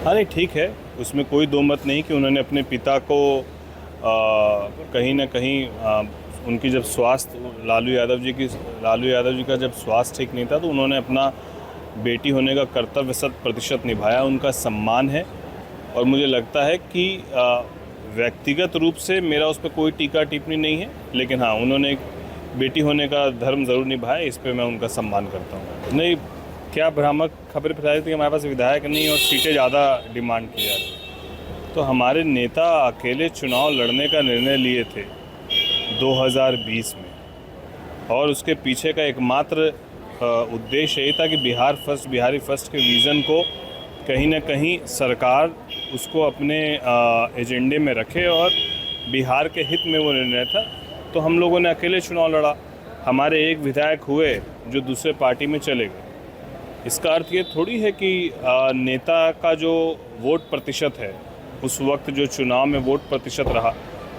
हाँ नहीं ठीक है, उसमें कोई दो मत नहीं कि उन्होंने अपने पिता को कहीं ना कहीं उनकी जब स्वास्थ्य लालू यादव जी का जब स्वास्थ्य ठीक नहीं था तो उन्होंने अपना बेटी होने का कर्तव्य 100% निभाया, उनका सम्मान है। और मुझे लगता है कि व्यक्तिगत रूप से मेरा उस पर कोई टीका टिप्पणी नहीं है, लेकिन हाँ उन्होंने एक बेटी होने का धर्म ज़रूर निभाया, इस पे मैं उनका सम्मान करता हूँ। नहीं, क्या भ्रामक खबरें फैलाई थी कि हमारे पास विधायक नहीं और सीटें ज़्यादा डिमांड की जा रही, तो हमारे नेता अकेले चुनाव लड़ने का निर्णय लिए थे 2020 में, और उसके पीछे का एकमात्र उद्देश्य यही था कि बिहारी फर्स्ट के विज़न को कहीं ना कहीं सरकार उसको अपने एजेंडे में रखे, और बिहार के हित में वो निर्णय था। तो हम लोगों ने अकेले चुनाव लड़ा, हमारे एक विधायक हुए जो दूसरे पार्टी में चले गए। इसका अर्थ ये थोड़ी है कि नेता का जो वोट प्रतिशत है, उस वक्त जो चुनाव में वोट प्रतिशत रहा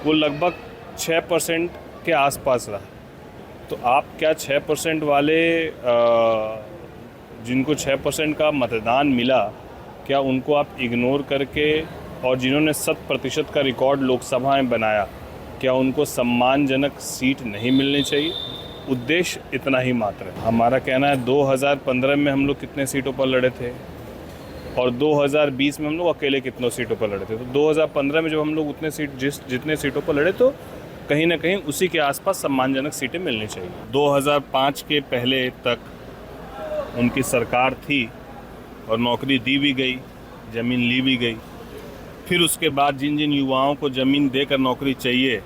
वो लगभग 6% के आसपास रहा। तो आप क्या 6% वाले जिनको 6% का मतदान मिला, क्या उनको आप इग्नोर करके, और जिन्होंने 100% का रिकॉर्ड लोकसभा में बनाया, क्या उनको सम्मानजनक सीट नहीं मिलनी चाहिए? उद्देश्य इतना ही मात्र है। हमारा कहना है 2015 में हम लोग कितने सीटों पर लड़े थे और 2020 में हम लोग अकेले कितनों सीटों पर लड़े थे। तो 2015 में जब हम लोग जितने सीटों पर लड़े तो कहीं ना कहीं उसी के आसपास सम्मानजनक सीटें मिलनी चाहिए। 2005 के पहले तक उनकी सरकार थी और नौकरी दी भी गई, ज़मीन ली भी गई। फिर उसके बाद जिन जिन युवाओं को ज़मीन देकर नौकरी चाहिए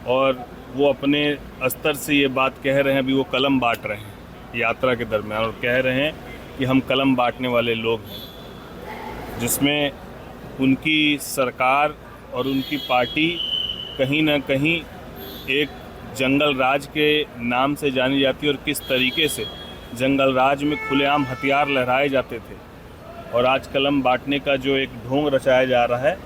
और वो अपने स्तर से ये बात कह रहे हैं, अभी वो कलम बांट रहे हैं यात्रा के दरमियान, और कह रहे हैं कि हम कलम बांटने वाले लोग हैं, जिसमें उनकी सरकार और उनकी पार्टी कहीं ना कहीं एक जंगल राज के नाम से जानी जाती है, और किस तरीके से जंगल राज में खुलेआम हथियार लहराए जाते थे, और आज कलम बांटने का जो एक ढोंग रचाया जा रहा है,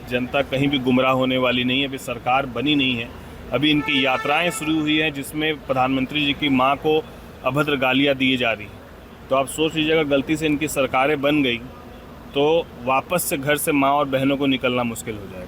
जनता कहीं भी गुमराह होने वाली नहीं है। अभी सरकार बनी नहीं है, अभी इनकी यात्राएं शुरू हुई हैं जिसमें प्रधानमंत्री जी की मां को अभद्र गालियां दी जा रही हैं। तो आप सोच लीजिए, अगर गलती से इनकी सरकारें बन गई तो वापस से घर से मां और बहनों को निकलना मुश्किल हो जाएगा।